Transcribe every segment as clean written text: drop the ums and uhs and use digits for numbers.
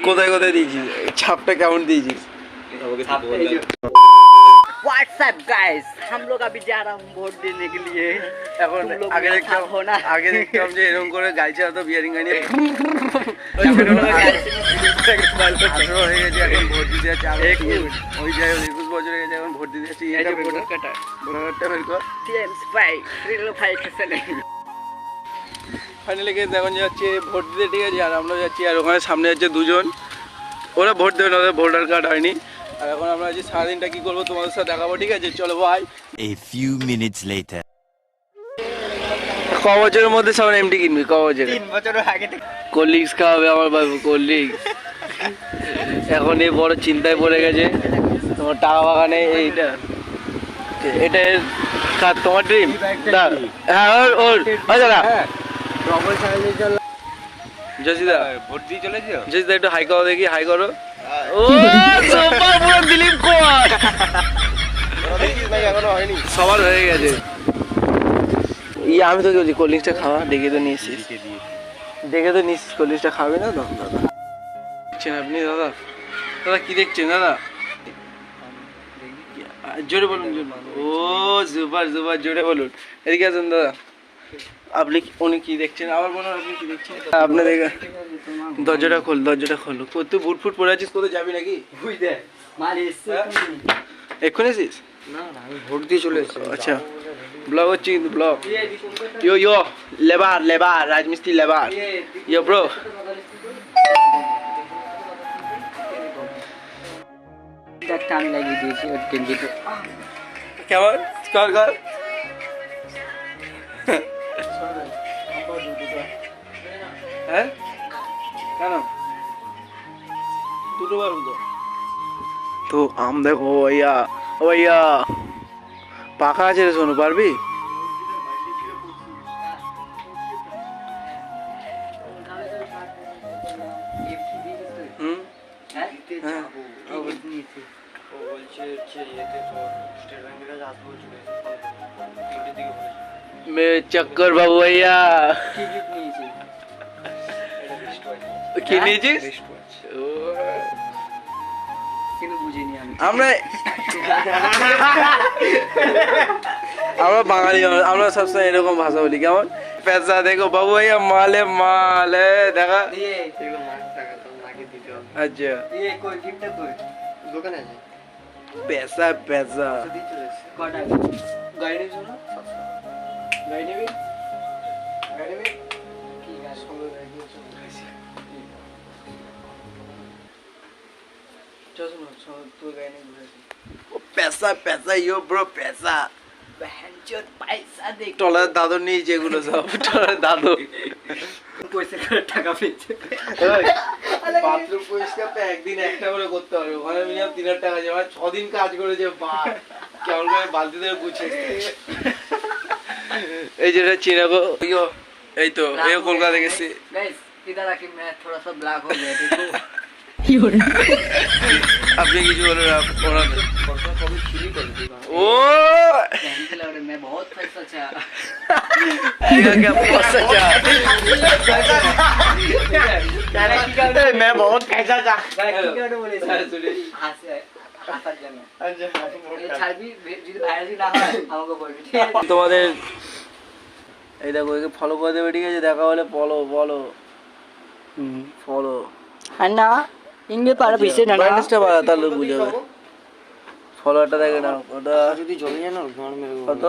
কোথায় কোথায় দিয়েছিস? ছাপটা কেমন দিয়েছিস? व्हाट्सएप गाइस, हम लोग अभी जा रहा हूँ वोट देने के लिए। এখন আগে দেখতাম যে এরকম করে গাড়ি চালাতো বিয়ারিং গাড়ি নিয়ে। হয়ে গেছে এখন ভোট দিতে যাচ্ছে। ওই যাই 21 বছর হয়ে গেছে এখন ভোট দিতে যাচ্ছি। এটা ভোটার কার্ডটা বের কর। ফাইনালি গেছে এখন যাচ্ছে ভোট দিতে, ঠিক আছে। আর আমরা যাচ্ছি, আর ওখানে সামনে যাচ্ছে দুজন, ওরা ভোট দেবে না, ওদের ভোটার কার্ড হয়নি। আর এখন আমরা আজ সারাদিনটা কি করবো তোমাদের সাথে দেখাবো, ঠিক আছে। চলো ভাই। A few minutes later. ক বছরের মধ্যে সব এমটি কিনবি? ক বছরে? 3 বছর আগে থেকে কোল্ড ড্রিঙ্কস খাওয়াবে আমার বাবু, কোল্ড ড্রিঙ্কস। এখন এই বড় চিন্তায় পড়ে গেছে তোমার টাকা বাগানে। এইটা এটা তোমার ড্রিম? হ্যাঁ ওর দাদা জসিদা ভোট দিয়ে চলেছে। জসিদা একটু হাই করো দেখি, হাই করো। ও সুপার পুরো দিলীপ কুমার। এখনো হয়নি, সবার হয়ে গেছে। আমি তো বলছি কোল্ড ড্রিঙ্কসটা খাওয়া, ডেকে তো নিয়েছিস, দেখে তো নিস কোল্ড ড্রিঙ্কসটা খাবে না তো। দাদা দেখছেন আপনি? দাদা দাদা কি দেখছেন দাদা? জোরে বলুন। ও সুপার সুপার, জোরে বলুন। এদিকে আসুন দাদা। আপনি উনি কি দেখছেন? আবার বলুন আপনি কি দেখছেন? আপনি দেখে দরজাটা খোল, দরজাটা খোলো। তুই বুট ফুট পরে আছিস, কোথায় যাবি নাকি? এক্ষুনি এসিস? না না, আমি ভোট দিয়ে চলে এসেছি। আচ্ছা ব্লগ হচ্ছে কিন্তু ব্লগ। ইয়ো লেবার রাজমিস্ত্রি লেবার। ইয়ো ব্রো। টান লাগিয়ে দিয়েছি ওর গেঞ্জিতে। কেমন কর কর। হ্যাঁ কেন দুটো বার তো আম দেখো ভাইয়া, ও ভাইয়া পাকা আছে রে, শোনো পারবি? চক্কর বাবু ভাইয়া কি নিয়েছিস? আমরা বাঙালি, আমরা সবসময় এরকম ভাষা বলি। কেমন পেশা দেখো বাবু ভাইয়া, মালে মাল দেখা। আচ্ছা পেশা পেশা গাড়ি নিবি? গাড়ি নিবি? গাড়ি নিবি? पैसा पैसा यो ब्रो पैसा बहनचोद पैसा देख टॉलर दादो नहीं যেগুলো সব টলার দাদু পয়সা করে টাকা পেয়েছে। বাথরুম পরিষ্কার তো একদিন একটা করে করতে হবে, ওখানে মিনিমাম 3000 টাকা যাবে। 6 দিন কাজ করেছে বা কেমন করে বালতি দিয়ে গুছিয়ে। এই যেটা চিনাগো এই তো এই কলকাতা গেছি। गाइस इधर आके मैं थोड़ा सा ब्लैक हो गया, देखो। আপনি কিছু বলেন ওরা ও मैं बहुत पैसा चाह क्या पैसा चाह मैं बहुत पैसा चाह তোমাদের এই দেখো একে ফলো করে দেবে, ঠিক আছে। দেখা হলে ফলো ফলো ফলো अन्ना इंगे पारा पीछे ना ব্রাইটনেসটা বাড়া তাহলে বুঝাবে। ফলোয়ারটা দেখে নাও, ওটা যদি জমে যায় না ঘর মেরে কত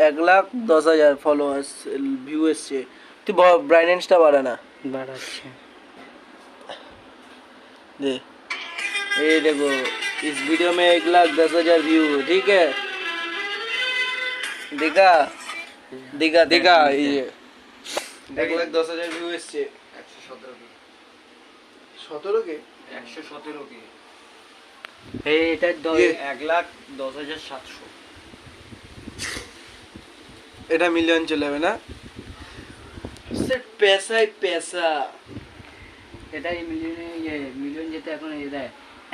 1,10,000 ফলোয়ার্স ভিউ এসছে। তুই ব্রাইটনেসটা বাড়া না, বাড়াচ্ছে दे ये देखो इस वीडियो में 1,10,000 व्यू, ठीक है। देखा देखा देखा ये 1,10,000 व्यू এসছে। 117 কে 117 के এটা 1,10,700 এটা মিলিয়ন চলে যাবে না? सिर्फ पैसा ही पैसा। এটা মিলিয়ন যেতে এখন এই দেয়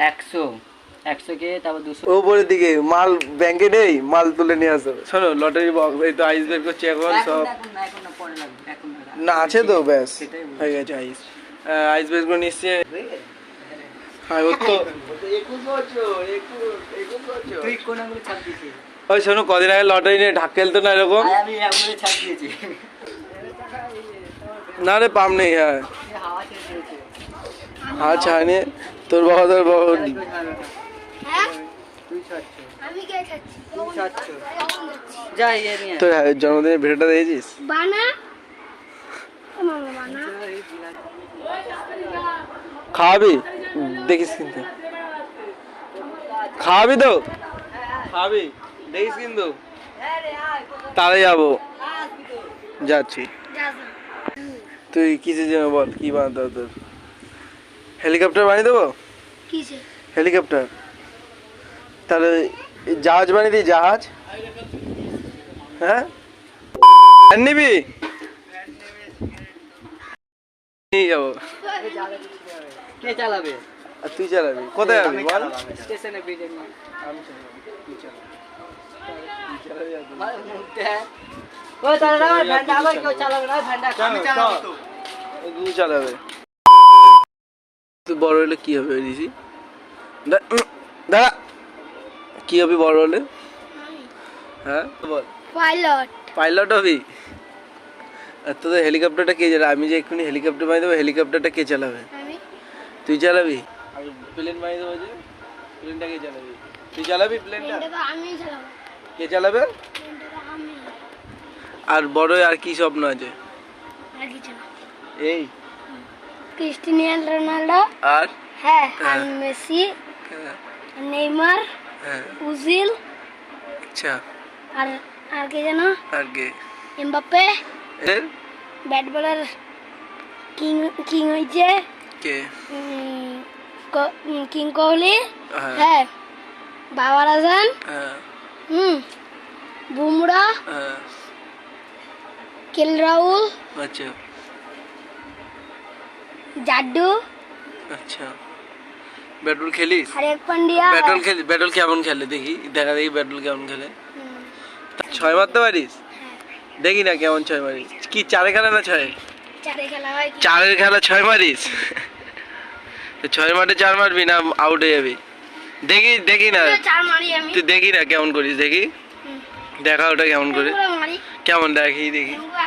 100 কে, তারপর 200 উপরের দিকে মাল ব্যাংকে নেই, মাল তুলে নিয়ে আসো। শোনো লটারি বক্স এই তো আইস বের করছে এখন সব এখন না পরে লাগবে, এখন না আছে তো ব্যাস হয়ে গেছে আইস। আইস বেস করে নিচ্ছে হ্যাঁ ও তো 21 বছর 21 বছর তুই কোন আঙুলে ছাপ দিয়েছিস? ওই শোনো কদিন আগে লটারি নিয়ে ঢাক খেলতো না এরকম আমি আঙুলে ছাপ দিয়েছি। না রে পাম নেই হ্যাঁ হাওয়া ছেড়ে দিয়েছে। হ্যাঁ ছাড়নি তোর বাবা হ্যাঁ তুই ছাড়ছ। আমি কে খাচ্ছি তুই ছাড়ছ। যা ইয়ে নিয়ে আয়। তোর জন্মদিনের ভিডিওটা দেখেছিস বানা মামা বানা খাওয়াবি দেখিস কিন্তু খাওয়াবি তো খাওয়াবি দেখিস কিন্তু তাহলে যাবো যাচ্ছি যা তুই কিসের জন্য বল কি বানাতে হবে তোর হেলিকপ্টার বানিয়ে দেবো কিসে হেলিকপ্টার তাহলে জাহাজ বানিয়ে দিই জাহাজ হ্যাঁ আর নিবি নিয়ে যাবো কে চালাবে? আর তুই চালাবি কোথায় যাবি আমি বল চালাবো, আমি স্টেশনে ব্রিজে নিয়ে। আমি চালাবো তুই চালাবি ভাই, মুখ দেখ। ওই দাঁড়া, ওই ভ্যানটা আবার কেউ চালাবে না, ওই ভ্যানটা আমি চালাবো তো। তুই চালাবে তুই বড় হলে কি হবে ঋষি দাঁড়া কি হবে বড় হলে হ্যাঁ বল পাইলট পাইলট হবি আর তোদের হেলিকপ্টারটা কে চালাবে আমি যে এক্ষুনি হেলিকপ্টার বানিয়ে দেবো হেলিকপ্টারটা কে চালাবে আমি তুই চালাবি আমি প্লেন বানিয়ে দেবো যে প্লেনটা কে চালাবি তুই চালাবি প্লেনটা এটা তো আমি চালাবো কে চালাবে এটা তো আমি আর বড় হয়ে আর কি স্বপ্ন আছে আর কিছু না এই ক্রিস্টিয়ানো রোনাল্ডো আর হ্যাঁ আর হ্যাঁ। মেসি হ্যাঁ নেইমার হ্যাঁ উজিল আচ্ছা আর আর কে যেন আর কে এমবাপ্পে এর ব্যাট বলার কিং কিং হয়েছে কে কিং কোহলি হ্যাঁ হ্যাঁ বাবার আজান হ্যাঁ বুমরা হ্যাঁ কেল রাহুল আচ্ছা জাড্ডু আচ্ছা ব্যাট বল খেলিস হারেক পান্ডিয়া ব্যাট বল কেমন খেলে দেখি দেখা দেখি ব্যাট বল কেমন খেলে ছয় মারতে পারিস দেখি না কেমন ছয় মারিস কি চারে খেলা না ছয় চারে খেলা হয় কি চারের খেলা ছয় মারিস তো ছয় মাঠে চার মারবি না আউট হয়ে যাবি দেখি দেখি না চার মারি আমি তুই দেখি না কেমন করিস দেখি দেখা ওটা কেমন করে এগুলো মারি কেমন দেখি দেখি এগুলো